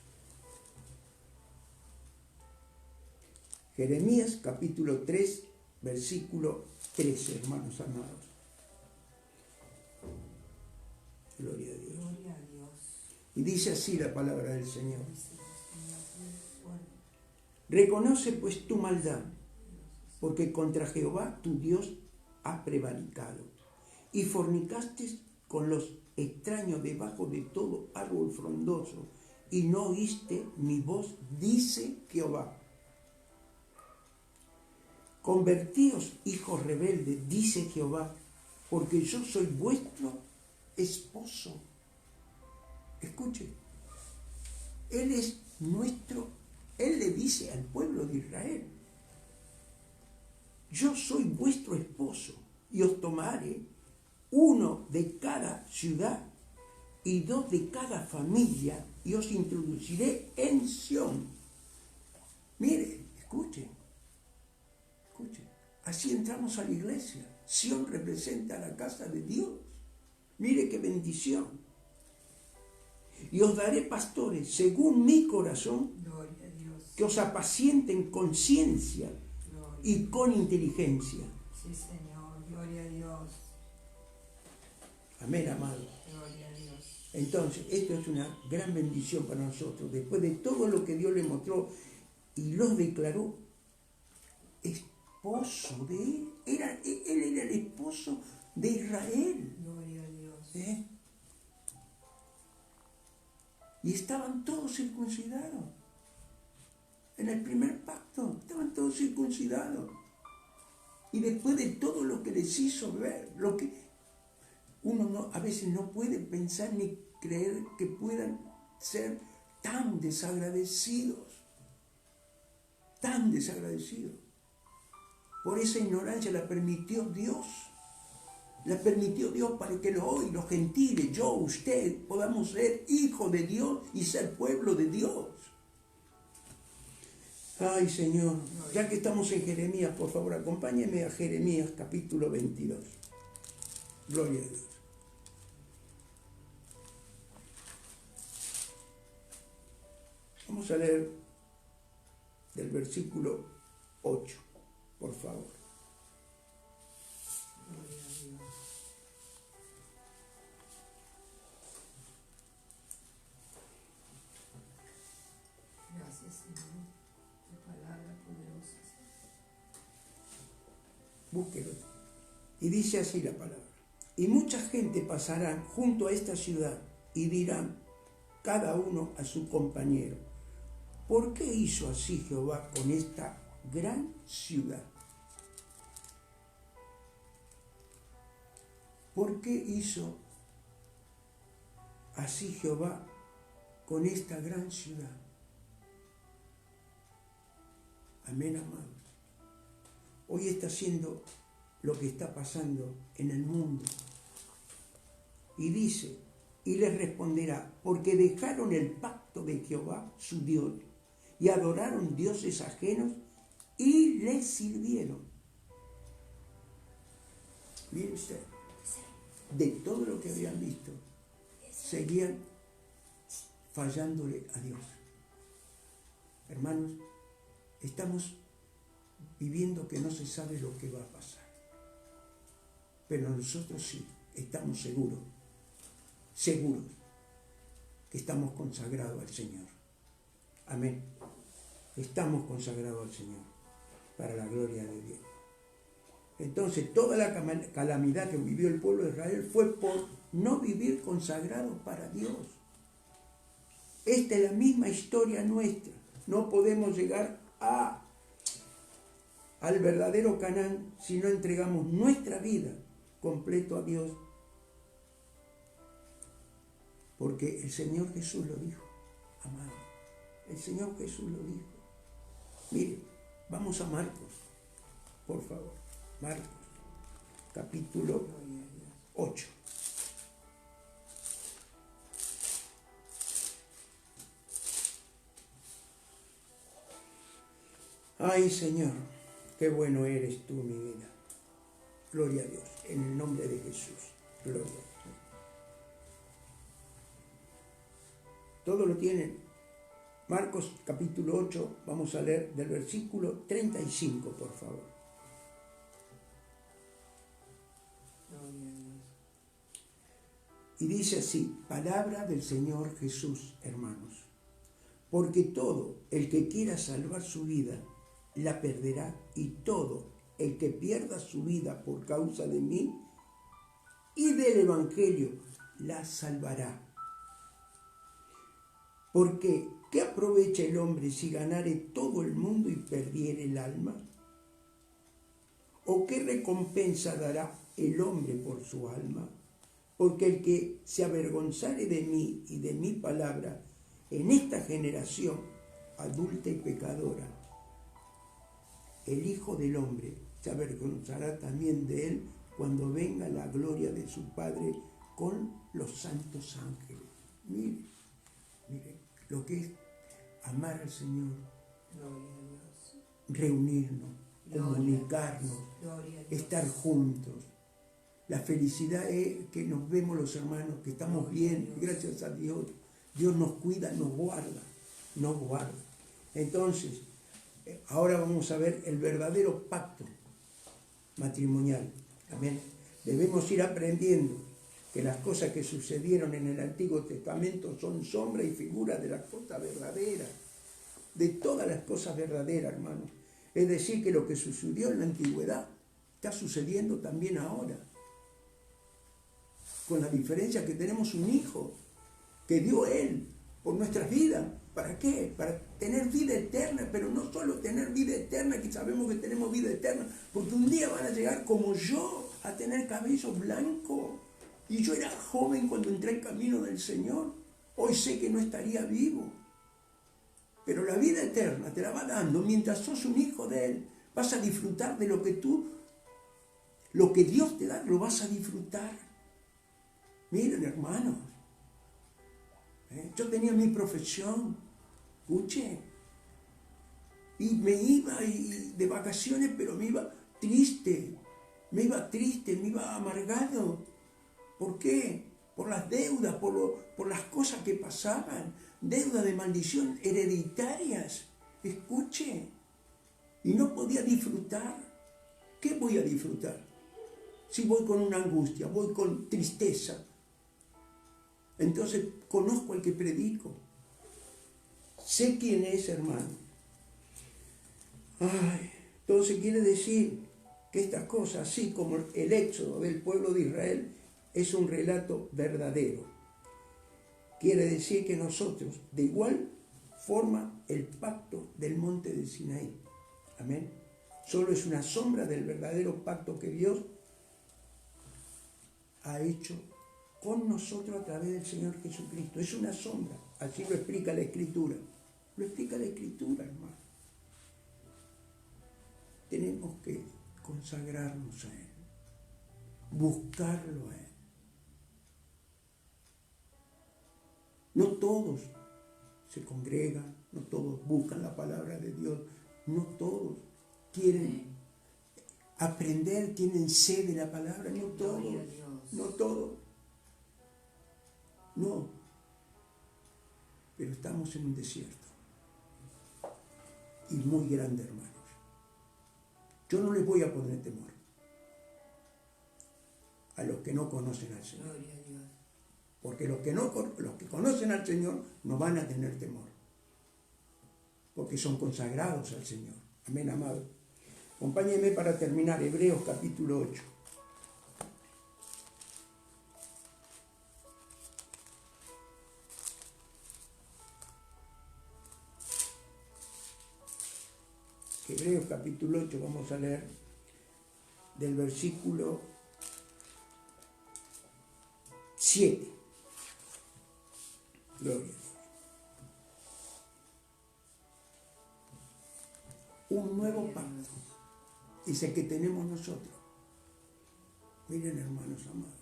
Speaker 1: Jeremías capítulo 3, versículo 13, hermanos amados. Gloria a Dios.
Speaker 2: Gloria a Dios.
Speaker 1: Y dice así la palabra del Señor. Reconoce pues tu maldad, porque contra Jehová tu Dios has prevaricado, y fornicaste con los extraños debajo de todo árbol frondoso, y no oíste mi voz, dice Jehová. Convertíos, hijos rebeldes, dice Jehová, porque yo soy vuestro esposo. Escuche, Él es nuestro, Él le dice al pueblo de Israel, yo soy vuestro esposo y os tomaré uno de cada ciudad y dos de cada familia y os introduciré en Sión. Mire, escuche, así entramos a la iglesia. Sión representa la casa de Dios. Mire qué bendición. Y os daré pastores según mi corazón, que os apacienten con ciencia y con inteligencia.
Speaker 2: Sí, Señor, gloria a Dios.
Speaker 1: Amén, amado.
Speaker 2: Gloria a Dios.
Speaker 1: Entonces, esto es una gran bendición para nosotros. Después de todo lo que Dios le mostró y los declaró esposo de él. Él era el esposo de Israel.
Speaker 2: Gloria a Dios.
Speaker 1: Y estaban todos circuncidados. En el primer pacto estaban todos circuncidados. Y después de todo lo que les hizo ver, lo que uno a veces no puede pensar ni creer que puedan ser tan desagradecidos. Tan desagradecidos. Por esa ignorancia la permitió Dios. La permitió Dios para que hoy los gentiles, yo, usted, podamos ser hijos de Dios y ser pueblo de Dios. Ay, Señor, ya que estamos en Jeremías, por favor, acompáñeme a Jeremías capítulo 22. Gloria a Dios. Vamos a leer del versículo 8, por favor.
Speaker 2: Gloria a Dios. Gracias, Señor. Tu palabra poderosa.
Speaker 1: Búsquelo. Y dice así la palabra. Y mucha gente pasará junto a esta ciudad y dirán cada uno a su compañero, ¿por qué hizo así Jehová con esta gran ciudad? ¿Por qué hizo así Jehová con esta gran ciudad? Amén, amados. Hoy está haciendo lo que está pasando en el mundo. Y dice, y les responderá, porque dejaron el pacto de Jehová, su Dios, y adoraron dioses ajenos y les sirvieron. Mire usted, de todo lo que habían visto, seguían fallándole a Dios. Hermanos, estamos viviendo que no se sabe lo que va a pasar. Pero nosotros sí, estamos seguros que estamos consagrados al Señor. Amén. Estamos consagrados al Señor para la gloria de Dios. Entonces, toda la calamidad que vivió el pueblo de Israel fue por no vivir consagrados para Dios. Esta es la misma historia nuestra. No podemos llegar al verdadero Canaán si no entregamos nuestra vida completo a Dios. Porque el Señor Jesús lo dijo, amado. El Señor Jesús lo dijo. Mire, vamos a Marcos, por favor. Marcos, capítulo 8. Ay, Señor, qué bueno eres tú, mi vida. Gloria a Dios, en el nombre de Jesús. Gloria a Dios. Todo lo tienen. Marcos capítulo 8, vamos a leer del versículo 35, por favor. Y dice así, palabra del Señor Jesús, hermanos. Porque todo el que quiera salvar su vida, la perderá, y todo el que pierda su vida por causa de mí y del Evangelio, la salvará. Porque, ¿qué aprovecha el hombre si ganare todo el mundo y perdiere el alma? ¿O qué recompensa dará el hombre por su alma? Porque el que se avergonzare de mí y de mi palabra en esta generación adulta y pecadora, el Hijo del Hombre se avergonzará también de él cuando venga la gloria de su Padre con los santos ángeles. Mire, mire lo que es amar al Señor, reunirnos, comunicarnos, estar juntos. La felicidad es que nos vemos los hermanos, que estamos bien, gracias a Dios. Dios nos cuida, nos guarda, nos guarda. Entonces, ahora vamos a ver el verdadero pacto matrimonial. Amén. Debemos ir aprendiendo que las cosas que sucedieron en el Antiguo Testamento son sombra y figura de las cosas verdaderas, de todas las cosas verdaderas, hermanos. Es decir, que lo que sucedió en la antigüedad está sucediendo también ahora. Con la diferencia que tenemos un hijo que dio Él por nuestras vidas. ¿Para qué? Para tener vida eterna, pero no solo tener vida eterna, que sabemos que tenemos vida eterna, porque un día van a llegar como yo a tener cabello blanco. Y yo era joven cuando entré al camino del Señor. Hoy sé que no estaría vivo. Pero la vida eterna te la va dando mientras sos un hijo de Él. Vas a disfrutar de lo que Dios te da, lo vas a disfrutar. Miren, hermanos, yo tenía mi profesión, escuche, y me iba de vacaciones, pero me iba triste, me iba amargado. ¿Por qué? Por las deudas, por las cosas que pasaban, deudas de maldición hereditarias, escuche, y no podía disfrutar. ¿Qué voy a disfrutar? Si voy con una angustia, voy con tristeza. Entonces conozco al que predico. Sé quién es, hermano. Entonces quiere decir que estas cosas, así como el éxodo del pueblo de Israel, es un relato verdadero. Quiere decir que nosotros, de igual forma, el pacto del monte de Sinaí. Amén. Solo es una sombra del verdadero pacto que Dios ha hecho con nosotros a través del Señor Jesucristo. Es una sombra. Así lo explica la Escritura. Lo explica la Escritura, hermano. Tenemos que consagrarnos a Él. Buscarlo a Él. No todos se congregan, no todos buscan la palabra de Dios, no todos quieren aprender, tienen sed de la palabra, no todos, no todos. No, pero estamos en un desierto y muy grande, hermanos. Yo no les voy a poner temor a los que no conocen al Señor, porque los que conocen al Señor no van a tener temor, porque son consagrados al Señor. Amén, amado. Acompáñenme para terminar, Hebreos capítulo 8. Hebreos capítulo 8, vamos a leer del versículo 7. Gloria a Dios. Un nuevo pacto es el que tenemos nosotros. Miren, hermanos amados.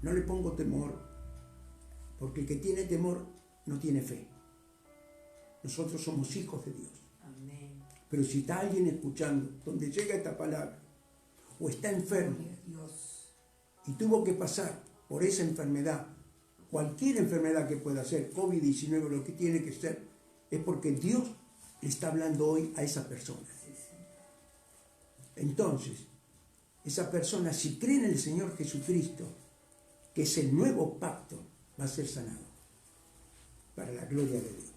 Speaker 1: No le pongo temor, porque el que tiene temor no tiene fe. Nosotros somos hijos de Dios.
Speaker 2: Amén.
Speaker 1: Pero si está alguien escuchando, donde llega esta palabra, o está enfermo, y tuvo que pasar por esa enfermedad, cualquier enfermedad que pueda ser, COVID-19, lo que tiene que ser, es porque Dios le está hablando hoy a esa persona. Entonces, esa persona, si cree en el Señor Jesucristo, que es el nuevo pacto, va a ser sanado, para la gloria de Dios.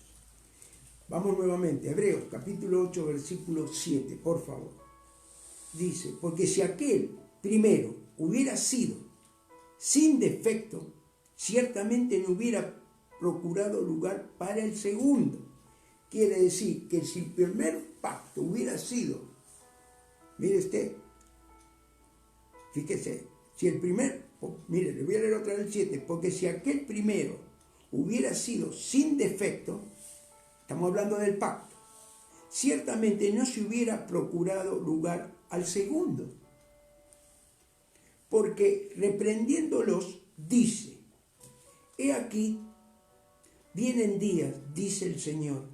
Speaker 1: Vamos nuevamente, Hebreos capítulo 8, versículo 7, por favor. Dice, porque si aquel primero hubiera sido sin defecto, ciertamente no hubiera procurado lugar para el segundo. Quiere decir que si el primer pacto hubiera sido, mire usted, fíjese, si el primer, mire, le voy a leer otra vez el 7, porque si aquel primero hubiera sido sin defecto, estamos hablando del pacto, ciertamente no se hubiera procurado lugar al segundo. Porque reprendiéndolos, dice, he aquí, vienen días, dice el Señor,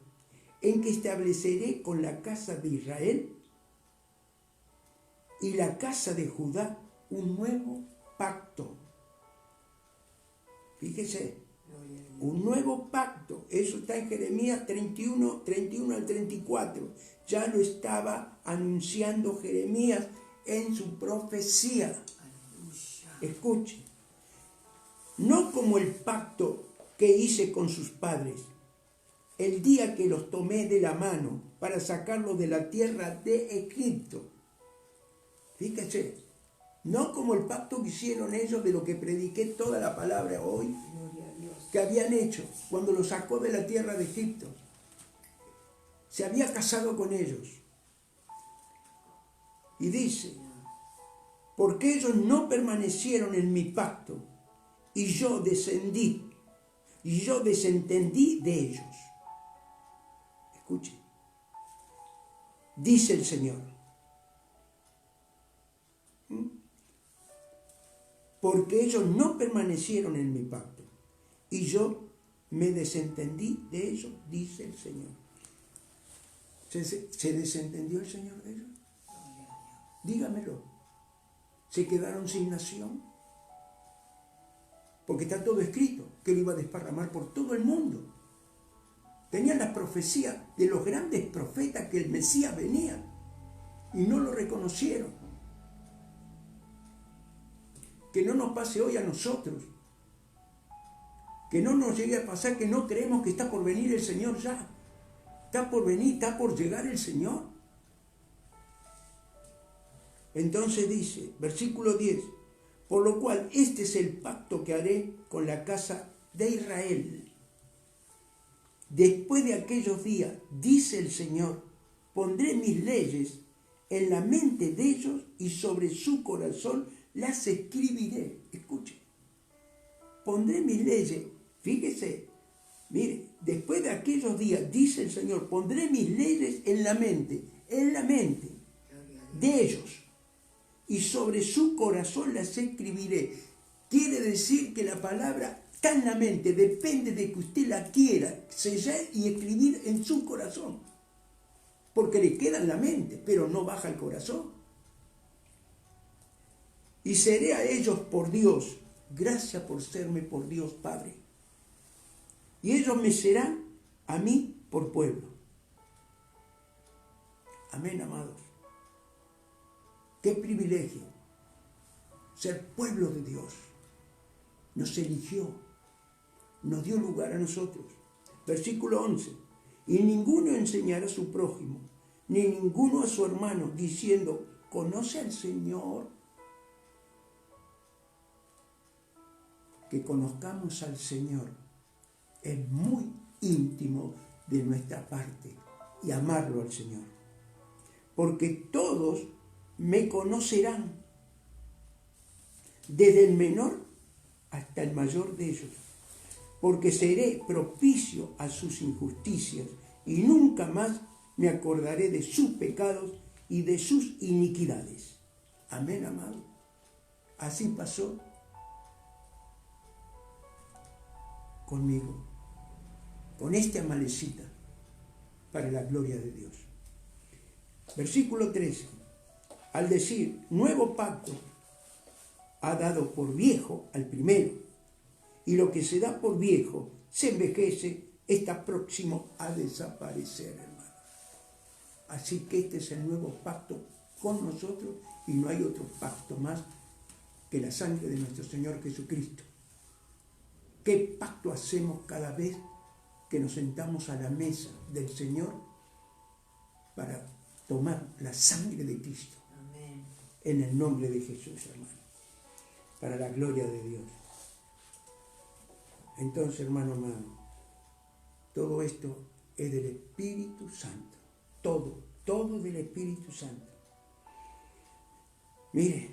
Speaker 1: en que estableceré con la casa de Israel y la casa de Judá un nuevo pacto. Fíjese, un nuevo pacto. Eso está en Jeremías 31 al 34. Ya lo estaba anunciando Jeremías en su profecía. Escuche, no como el pacto que hice con sus padres, el día que los tomé de la mano para sacarlos de la tierra de Egipto. Fíjese, no como el pacto que hicieron ellos, de lo que prediqué toda la palabra hoy, que habían hecho cuando los sacó de la tierra de Egipto. Se había casado con ellos. Y dice, porque ellos no permanecieron en mi pacto, y yo descendí, y yo desentendí de ellos. Escuche, dice el Señor, porque ellos no permanecieron en mi pacto, y yo me desentendí de ellos, dice el Señor. ¿Se desentendió el Señor de ellos? Dígamelo. ¿Se quedaron sin nación? Porque está todo escrito, que él iba a desparramar por todo el mundo. Tenían la profecía de los grandes profetas que el Mesías venía y no lo reconocieron. Que no nos pase hoy a nosotros. Que no nos llegue a pasar que no creemos que está por venir el Señor ya. Está por venir, está por llegar el Señor. Entonces dice, versículo 10, por lo cual este es el pacto que haré con la casa de Israel. Después de aquellos días, dice el Señor, pondré mis leyes en la mente de ellos y sobre su corazón las escribiré. Escuche, pondré mis leyes, fíjese, mire, después de aquellos días, dice el Señor, pondré mis leyes en la mente de ellos. Y sobre su corazón las escribiré. Quiere decir que la palabra está en la mente, depende de que usted la quiera sellar y escribir en su corazón. Porque le queda en la mente, pero no baja al corazón. Y seré a ellos por Dios, gracias por serme por Dios Padre. Y ellos me serán a mí por pueblo. Amén, amados. Qué privilegio ser pueblo de Dios. Nos eligió, nos dio lugar a nosotros. Versículo 11. Y ninguno enseñará a su prójimo, ni ninguno a su hermano, diciendo, ¿conoce al Señor? Que conozcamos al Señor es muy íntimo de nuestra parte y amarlo al Señor. Porque todos me conocerán, desde el menor hasta el mayor de ellos, porque seré propicio a sus injusticias y nunca más me acordaré de sus pecados y de sus iniquidades. Amén, amado. Así pasó conmigo, con este amalecita, para la gloria de Dios. Versículo 13. Al decir nuevo pacto, ha dado por viejo al primero, y lo que se da por viejo se envejece, está próximo a desaparecer, hermano. Así que este es el nuevo pacto con nosotros, y no hay otro pacto más que la sangre de nuestro Señor Jesucristo. ¿Qué pacto hacemos cada vez que nos sentamos a la mesa del Señor para tomar la sangre de Cristo? En el nombre de Jesús, hermano. para la gloria de Dios. Entonces, hermano amado, todo esto es del Espíritu Santo. Todo del Espíritu Santo. Mire,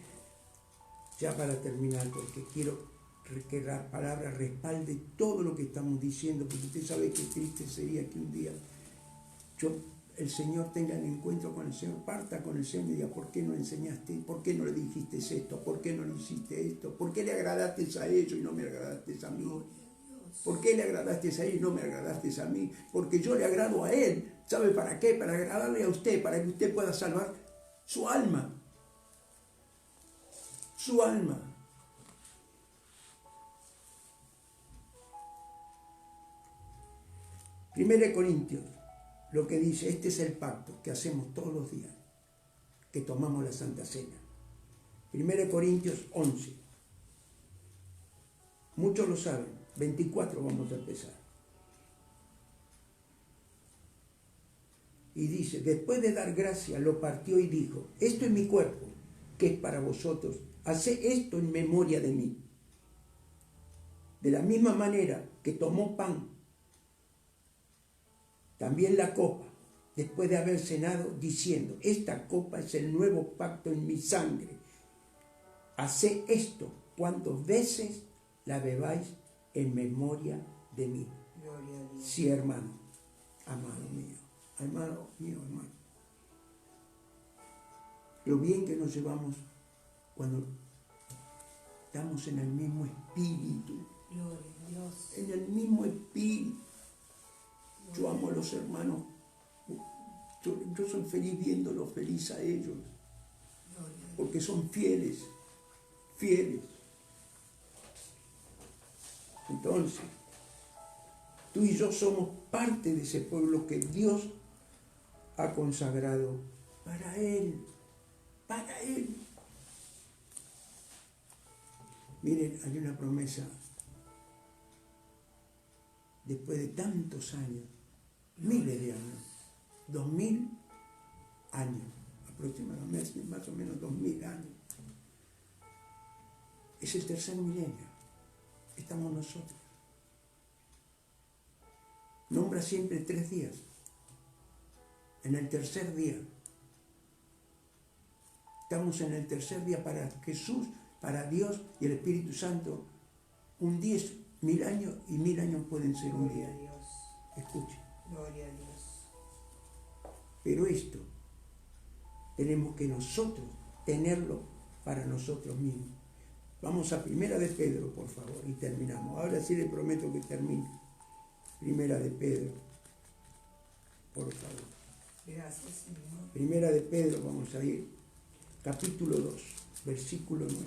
Speaker 1: ya para terminar, porque quiero que la palabra respalde todo lo que estamos diciendo, porque usted sabe qué triste sería que un día el Señor tenga el encuentro con el Señor, parta con el Señor y diga, ¿por qué no enseñaste? ¿Por qué no le dijiste esto? ¿Por qué no le hiciste esto? ¿Por qué le agradaste a ellos y no me agradaste a mí? ¿Por qué le agradaste a ellos y no me agradaste a mí? Porque yo le agrado a Él. ¿Sabe para qué? Para agradarle a usted, para que usted pueda salvar su alma. Su alma. Primero de Corintios, lo que dice, este es el pacto que hacemos todos los días, que tomamos la Santa Cena. Primero de Corintios 11. Muchos lo saben, 24 vamos a empezar. Y dice, después de dar gracia, lo partió y dijo, esto es mi cuerpo, que es para vosotros, haced esto en memoria de mí. De la misma manera que tomó pan, también la copa, después de haber cenado, diciendo, esta copa es el nuevo pacto en mi sangre. Haced esto cuantas veces la bebáis en memoria de mí. Sí, hermano, amado mío, hermano. Lo bien que nos llevamos cuando estamos en el mismo espíritu.
Speaker 2: Gloria a Dios.
Speaker 1: En el mismo espíritu. Yo amo a los hermanos. Yo soy feliz viéndolos feliz a ellos. Porque son fieles. Entonces, tú y yo somos parte de ese pueblo que Dios ha consagrado para Él. Para Él. Miren, hay una promesa. Después de tantos años, miles de años, 2000 años, aproximadamente, más o menos 2000 años. Es el tercer milenio. Estamos nosotros. Nombra siempre 3 días. En el tercer día. Estamos en el tercer día para Jesús, para Dios y el Espíritu Santo. Un día es 1000 años y 1000 años pueden ser un día. Escuche.
Speaker 2: Gloria a Dios.
Speaker 1: Pero esto tenemos que nosotros tenerlo para nosotros mismos. Vamos a Primera de Pedro, por favor, y terminamos. Ahora sí le prometo que termine. Primera de Pedro, por favor.
Speaker 2: Gracias, Señor.
Speaker 1: Primera de Pedro, vamos a ir. Capítulo 2, versículo 9.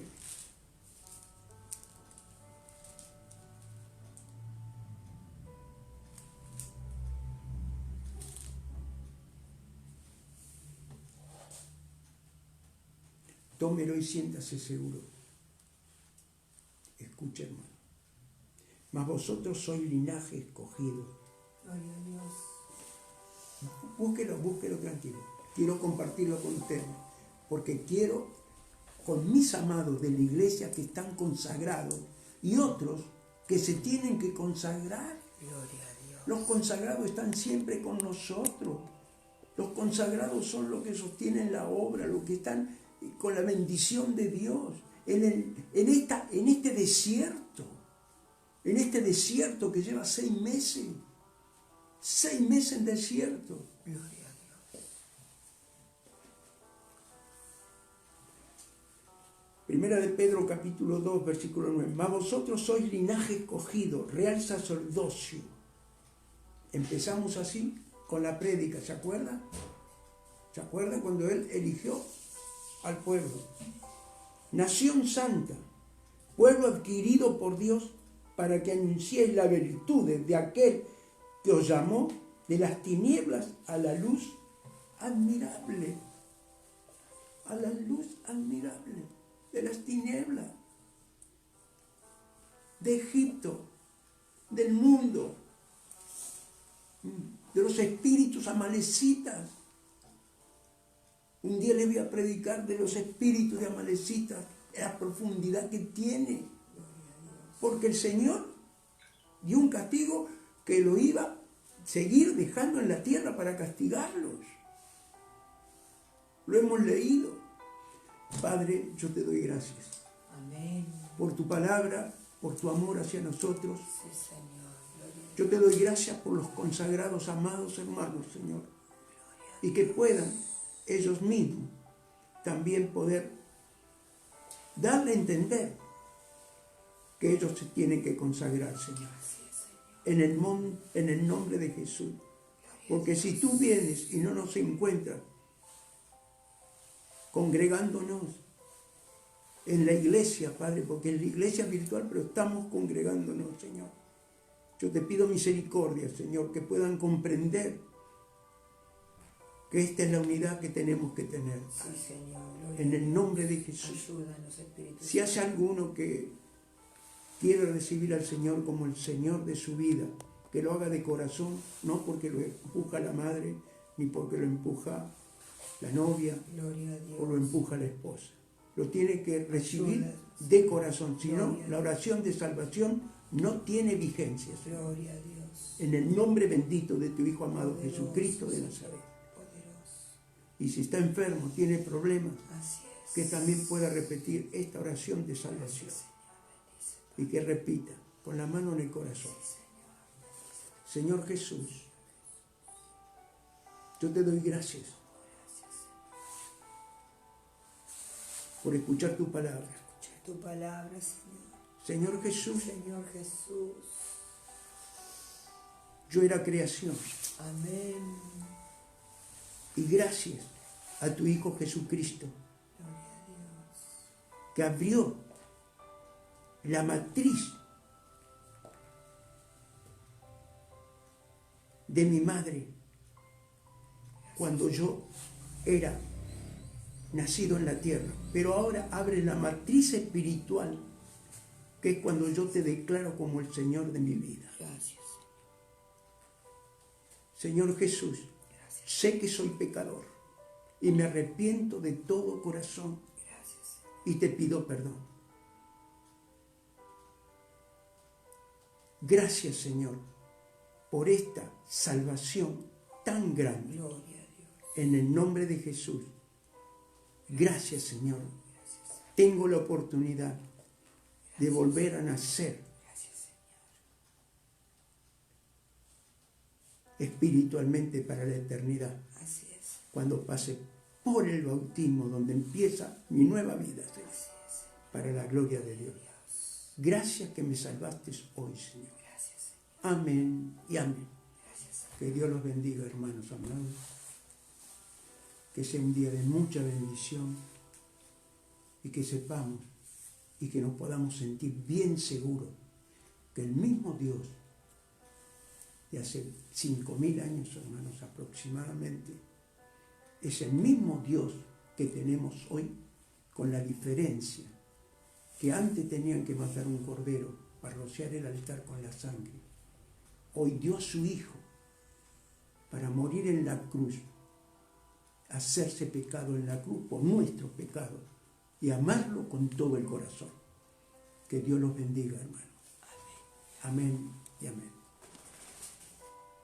Speaker 1: Tómelo y siéntase seguro. Escucha, hermano. Mas vosotros sois linaje escogido.
Speaker 2: Gloria a Dios.
Speaker 1: Búsquelo tranquilo. Quiero compartirlo con ustedes. Porque quiero, con mis amados de la iglesia que están consagrados y otros que se tienen que consagrar.
Speaker 2: Gloria a Dios.
Speaker 1: Los consagrados están siempre con nosotros. Los consagrados son los que sostienen la obra, los que están con la bendición de Dios. En este desierto que lleva 6 meses. 6 meses en desierto.
Speaker 2: Gloria a Dios.
Speaker 1: Primera de Pedro, capítulo 2, versículo 9. Mas vosotros sois linaje escogido, real sacerdocio. Empezamos así con la prédica, ¿se acuerdan? ¿Se acuerdan cuando Él eligió al pueblo? Nación santa, pueblo adquirido por Dios para que anunciéis las virtudes de aquel que os llamó de las tinieblas a la luz admirable. A la luz admirable de las tinieblas, de Egipto, del mundo, de los espíritus amalecitas. Un día les voy a predicar de los espíritus de amalecitas la profundidad que tiene. Porque el Señor dio un castigo que lo iba a seguir dejando en la tierra para castigarlos. Lo hemos leído. Padre, yo te doy gracias.
Speaker 2: Amén.
Speaker 1: Por tu palabra, por tu amor hacia nosotros.
Speaker 2: Sí, Señor. Gloria a Dios.
Speaker 1: Yo te doy gracias por los consagrados, amados hermanos, Señor. Y que puedan ellos mismos también poder darle a entender que ellos se tienen que consagrar, Señor.
Speaker 2: Gracias, Señor.
Speaker 1: En el nombre de Jesús. Porque si tú vienes y no nos encuentras congregándonos en la iglesia, Padre, porque es la iglesia virtual, pero estamos congregándonos, Señor. Yo te pido misericordia, Señor, que puedan comprender que esta es la unidad que tenemos que tener.
Speaker 2: Sí, Señor. Gloria
Speaker 1: En
Speaker 2: a
Speaker 1: el
Speaker 2: Dios.
Speaker 1: nombre de Jesús.
Speaker 2: Ayúdanos, Espíritu
Speaker 1: Si hay
Speaker 2: Santo.
Speaker 1: alguno que quiere recibir al Señor como el Señor de su vida, que lo haga de corazón, no porque lo empuja la madre, ni porque lo empuja la novia,
Speaker 2: Gloria a Dios.
Speaker 1: o lo empuja la esposa. Lo tiene que recibir
Speaker 2: Ayúdanos.
Speaker 1: de corazón, si no,
Speaker 2: Gloria a
Speaker 1: la
Speaker 2: Dios.
Speaker 1: oración de salvación no tiene vigencia, Señor.
Speaker 2: Gloria a Dios.
Speaker 1: En el nombre bendito de tu Hijo amado
Speaker 2: Poderoso,
Speaker 1: Jesucristo de
Speaker 2: Señor.
Speaker 1: Nazaret.
Speaker 2: Poderoso.
Speaker 1: Y si está enfermo, tiene problemas,
Speaker 2: Así es.
Speaker 1: que también pueda repetir esta oración de salvación.
Speaker 2: Gracias, Señor. Bendice.
Speaker 1: Y que repita con la mano en el corazón.
Speaker 2: Sí, Señor.
Speaker 1: Señor Jesús, yo te doy gracias por escuchar tu palabra.
Speaker 2: Escucha tu palabra, Señor.
Speaker 1: Señor Jesús,
Speaker 2: Señor Jesús.
Speaker 1: yo era creación.
Speaker 2: Amén.
Speaker 1: Y gracias a tu Hijo Jesucristo,
Speaker 2: Gloria a Dios.
Speaker 1: que abrió la matriz de mi madre cuando yo era nacido en la tierra. Pero ahora abre la matriz espiritual, que es cuando yo te declaro como el Señor de mi vida.
Speaker 2: Gracias.
Speaker 1: Señor Jesús,
Speaker 2: Gracias.
Speaker 1: sé que soy pecador y me arrepiento de todo corazón
Speaker 2: Gracias.
Speaker 1: y te pido perdón. Gracias, Señor, por esta salvación tan grande.
Speaker 2: Gloria a Dios.
Speaker 1: En el nombre de Jesús. Gracias, Señor.
Speaker 2: Gracias.
Speaker 1: Tengo la oportunidad de volver a nacer
Speaker 2: Gracias, Señor.
Speaker 1: espiritualmente para la eternidad,
Speaker 2: Así es.
Speaker 1: cuando pase por el bautismo, donde empieza mi nueva vida, Señor,
Speaker 2: Así es.
Speaker 1: para la gloria de Dios. Gracias que me salvaste hoy, Señor.
Speaker 2: Gracias, Señor.
Speaker 1: Amén y amén.
Speaker 2: Gracias.
Speaker 1: Que Dios los bendiga, hermanos amados. Que sea un día de mucha bendición y que sepamos y que nos podamos sentir bien seguros que el mismo Dios de hace 5.000 años, hermanos, aproximadamente, es el mismo Dios que tenemos hoy, con la diferencia que antes tenían que matar un cordero para rociar el altar con la sangre. Hoy dio a su Hijo para morir en la cruz, hacerse pecado en la cruz por nuestros pecados y amarlo con todo el corazón. Que Dios los bendiga, hermanos. Amén y amén.